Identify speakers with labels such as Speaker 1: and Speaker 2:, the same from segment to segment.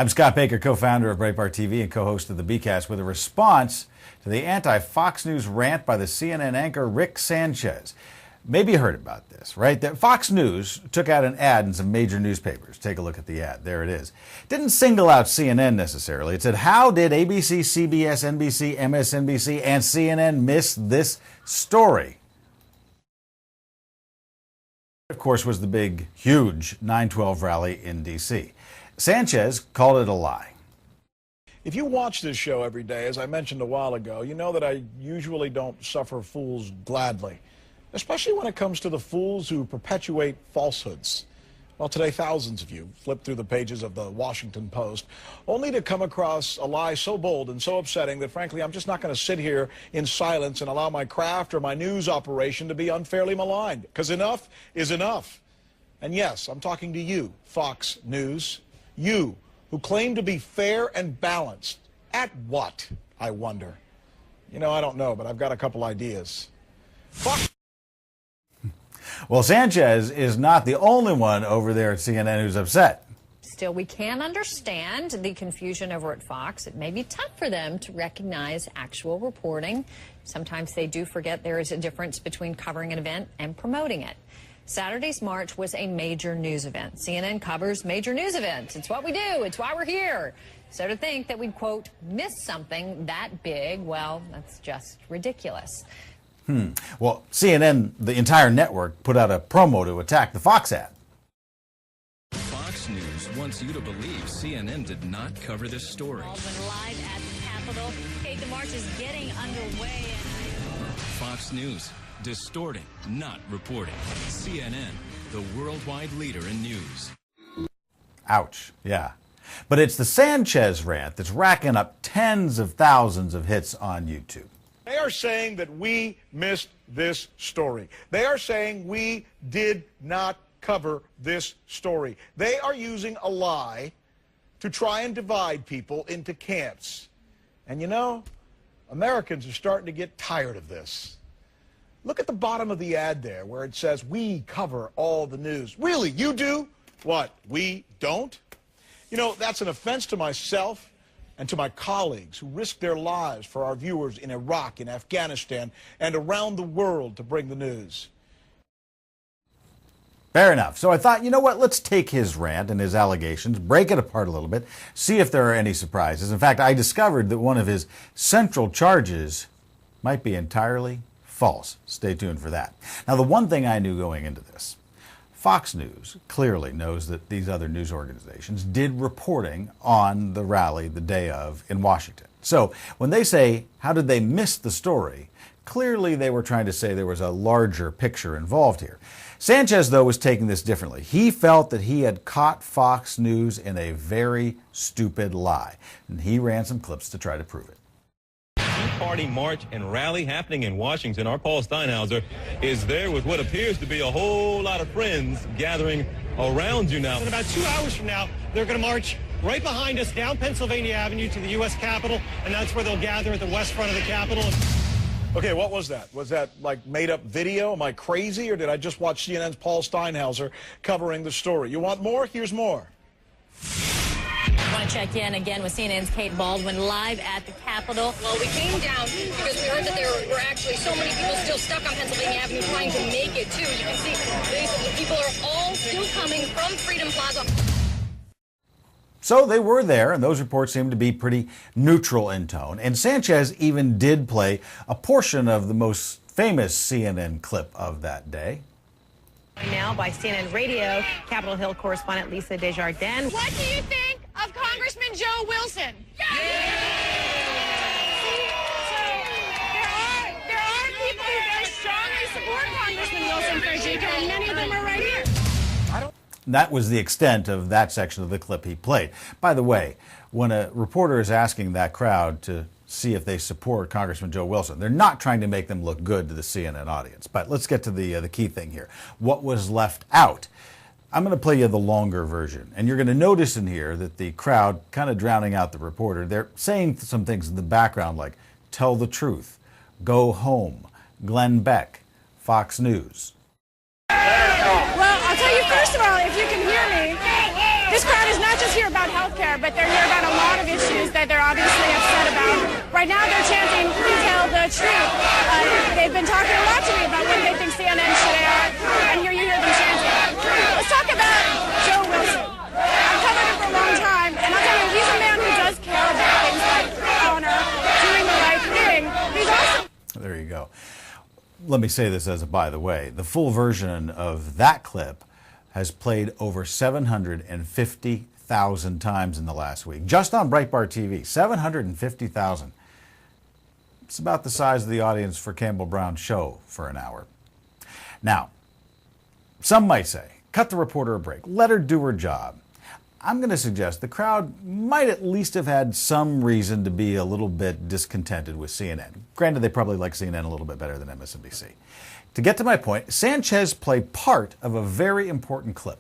Speaker 1: I'm Scott Baker, co-founder of Breitbart TV and co-host of the BCast, with a response to the anti-Fox News rant by the CNN anchor Rick Sanchez. Maybe you heard about this, right? That Fox News took out an ad in some major newspapers. Take a look at the ad. There it is. Didn't single out CNN necessarily. It said, how did ABC, CBS, NBC, MSNBC, and CNN miss this story? Of course, was the big, huge 9/12 rally in D.C. Sanchez called it a lie.
Speaker 2: If you watch this show every day, as I mentioned a while ago, you know that I usually don't suffer fools gladly, especially when it comes to the fools who perpetuate falsehoods. Well, today, thousands of you flipped through the pages of the Washington Post, only to come across a lie so bold and so upsetting that, frankly, I'm just not going to sit here in silence and allow my craft or my news operation to be unfairly maligned, because enough is enough. And yes, I'm talking to you, Fox News, you who claim to be fair and balanced. At what, I wonder? You know, I don't know, but I've got a couple ideas. Fox.
Speaker 1: Well, Sanchez is not the only one over there at CNN who's upset.
Speaker 3: Still, we can understand the confusion over at Fox. It may be tough for them to recognize actual reporting. Sometimes they do forget there is a difference between covering an event and promoting it. Saturday's march was a major news event. CNN covers major news events. It's what we do. It's why we're here. So to think that we'd, quote, miss something that big, well, that's just ridiculous.
Speaker 1: Well, CNN, the entire network, put out a promo to attack the Fox ad.
Speaker 4: Fox News wants you to believe CNN did not cover this story.
Speaker 5: Baldwin live at the Capitol. Kate, the march is getting underway.
Speaker 4: Fox News, distorting, not reporting. CNN, the worldwide leader in news.
Speaker 1: Ouch, yeah. But it's the Sanchez rant that's racking up tens of thousands of hits on YouTube.
Speaker 2: They are saying that we missed this story. They are saying we did not cover this story. They are using a lie to try and divide people into camps. And you know, Americans are starting to get tired of this. Look at the bottom of the ad there where it says, we cover all the news. Really, you do? What, we don't? You know, that's an offense to myself and to my colleagues who risk their lives for our viewers in Iraq, in Afghanistan, and around the world to bring the news.
Speaker 1: Fair enough. So I thought, you know what, let's take his rant and his allegations, break it apart a little bit, see if there are any surprises. In fact, I discovered that one of his central charges might be entirely false. Stay tuned for that. Now, the one thing I knew going into this, Fox News clearly knows that these other news organizations did reporting on the rally the day of in Washington. So when they say, how did they miss the story? Clearly they were trying to say there was a larger picture involved here. Sanchez, though, was taking this differently. He felt that he had caught Fox News in a very stupid lie, and he ran some clips to try to prove it.
Speaker 6: Party march and rally happening in Washington. Our Paul Steinhauser is there with what appears to be a whole lot of friends gathering around you now.
Speaker 7: In about 2 hours from now, they're going to march right behind us down Pennsylvania Avenue to the U.S. Capitol, and that's where they'll gather at the west front of the Capitol.
Speaker 2: Okay, what was that? Was that like made up video? Am I crazy, or did I just watch CNN's Paul Steinhauser covering the story? You want more? Here's more.
Speaker 5: I want to check in again with CNN's Kate Baldwin live at the Capitol.
Speaker 3: Well, we came down because we heard that there were actually so many people still stuck on Pennsylvania Avenue trying to make it, too. You can see the people are all still coming from Freedom Plaza.
Speaker 1: So they were there, and those reports seemed to be pretty neutral in tone. And Sanchez even did play a portion of the most famous CNN clip of that day.
Speaker 8: Now by CNN Radio, Capitol Hill correspondent Lisa Desjardins.
Speaker 9: What do you think of Congressman Joe Wilson? Yeah! So there are people who very strongly support Congressman Wilson, Frederica, and many of them are right here.
Speaker 1: That was the extent of that section of the clip he played. By the way, when a reporter is asking that crowd to see if they support Congressman Joe Wilson, they're not trying to make them look good to the CNN audience. But let's get to the key thing here. What was left out? I'm going to play you the longer version, and you're going to notice in here that the crowd kind of drowning out the reporter. They're saying some things in the background like, tell the truth, go home, Glenn Beck, Fox News.
Speaker 9: Well, I'll tell you first of all, if you can hear me, this this crowd is not just here about health care, but they're here about a lot of issues that they're obviously upset about. Right now they're chanting, "We tell the truth." They've been talking a lot to me about what they think CNN should air, and here you hear them chanting. Let's talk about Joe Wilson. I've covered him for a long time, and I'll tell you, he's a man who does care about things like honor, doing the right thing. He's also...
Speaker 1: There you go. Let me say this as a by the way. The full version of that clip has played over 750,000 times in the last week. Just on Breitbart TV, 750,000. It's about the size of the audience for Campbell Brown's show for an hour. Now, some might say, cut the reporter a break, let her do her job. I'm going to suggest the crowd might at least have had some reason to be a little bit discontented with CNN. Granted, they probably like CNN a little bit better than MSNBC. To get to my point, Sanchez played part of a very important clip.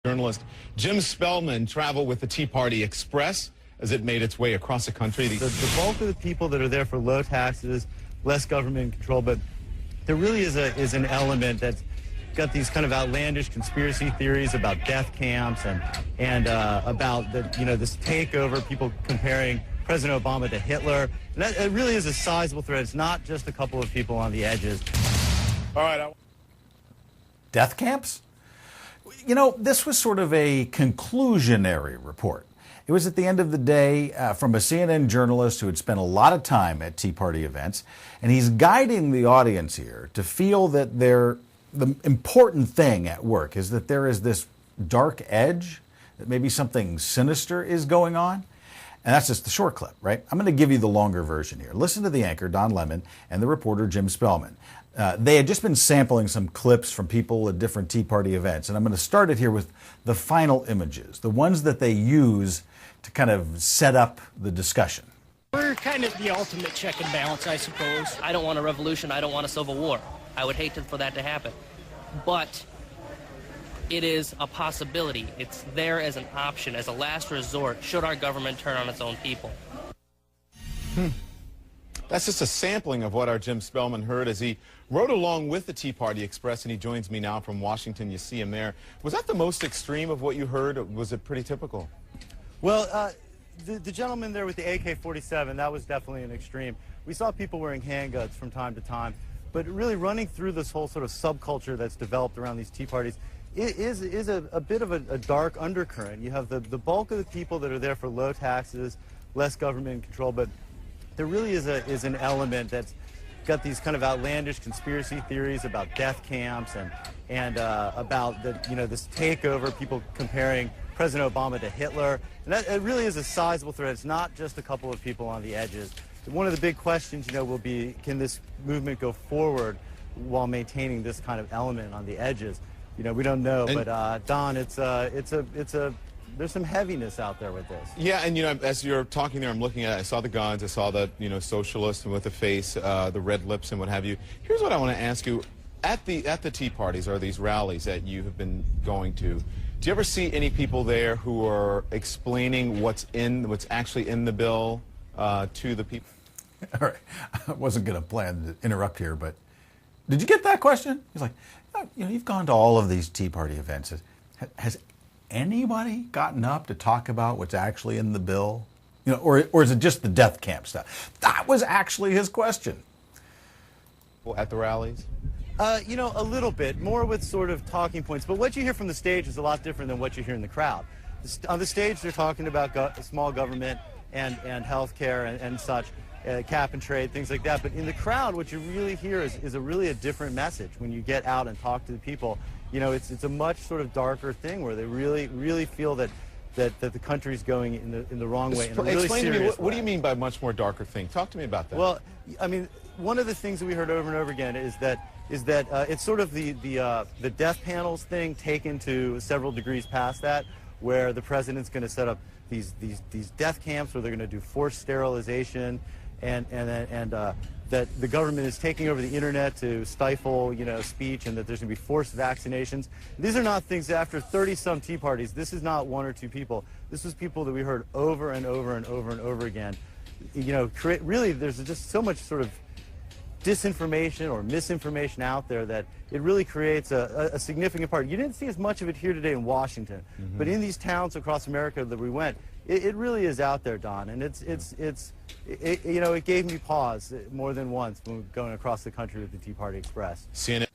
Speaker 10: Journalist Jim Spellman traveled with the Tea Party Express as it made its way across the country.
Speaker 11: The bulk of the people that are there for low taxes, less government control, but there really is an element that's got these kind of outlandish conspiracy theories about death camps and about this takeover, people comparing President Obama to Hitler. And that, it really is a sizable threat. It's not just a couple of people on the edges.
Speaker 2: All right.
Speaker 1: Death camps? You know, this was sort of a conclusionary report. It was at the end of the day from a CNN journalist who had spent a lot of time at Tea Party events, and he's guiding the audience here to feel that the important thing at work is that there is this dark edge, that maybe something sinister is going on. And that's just the short clip, right? I'm going to give you the longer version here. Listen to the anchor, Don Lemon, and the reporter, Jim Spellman. They had just been sampling some clips from people at different Tea Party events, and I'm going to start it here with the final images, the ones that they use to kind of set up the discussion.
Speaker 12: We're kind of the ultimate check and balance, I suppose. I don't want a revolution. I don't want a civil war. I would hate for that to happen. But it is a possibility. It's there as an option, as a last resort, should our government turn on its own people.
Speaker 10: That's just a sampling of what our Jim Spellman heard as he rode along with the Tea Party Express, and he joins me now from Washington. You see him there. Was that the most extreme of what you heard, or was it pretty typical?
Speaker 11: Well, the gentleman there with the AK-47, that was definitely an extreme. We saw people wearing handguns from time to time, but really running through this whole sort of subculture that's developed around these Tea Parties is a bit of a dark undercurrent. You have the bulk of the people that are there for low taxes, less government control, but there really is an element that's got these kind of outlandish conspiracy theories about death camps and about this takeover, people comparing President Obama to Hitler. And that, it really is a sizable threat. It's not just a couple of people on the edges. One of the big questions, will be, can this movement go forward while maintaining this kind of element on the edges? We don't know, but Don, there's some heaviness out there with this.
Speaker 10: Yeah, and as you're talking there, I'm looking at it. I saw the guns, I saw the socialist with the face, the red lips, and what have you. Here's what I want to ask you: at the Tea Parties or these rallies that you have been going to, do you ever see any people there who are explaining what's actually in the bill to the people?
Speaker 1: All right, I wasn't going to plan to interrupt here, but did you get that question? He's like, you've gone to all of these Tea Party events. Has anybody gotten up to talk about what's actually in the bill? Or is it just the death camp stuff? That was actually his question.
Speaker 10: At the rallies?
Speaker 11: A little bit, more with sort of talking points. But what you hear from the stage is a lot different than what you hear in the crowd. On the stage, they're talking about small government and health care and such, cap and trade, things like that. But in the crowd, what you really hear is a different message when you get out and talk to the people. It's a much sort of darker thing where they really feel that the country's going in the wrong way.
Speaker 10: Explain to me, what do you mean by much more darker thing? Talk to me about that.
Speaker 11: Well, I mean, one of the things that we heard over and over again is that it's sort of the death panels thing taken to several degrees past that, where the president's going to set up these death camps where they're going to do forced sterilization, and that the government is taking over the internet to stifle speech, and that there's going to be forced vaccinations. These are not things that after 30-some Tea Parties. This is not one or two people. This was people that we heard over and over and over and over again. Really, there's just so much sort of disinformation or misinformation out there that it really creates a significant part. You didn't see as much of it here today in Washington, but in these towns across America that we went, it really is out there, Don, and it gave me pause more than once when going across the country with the Tea Party Express.
Speaker 10: CNN.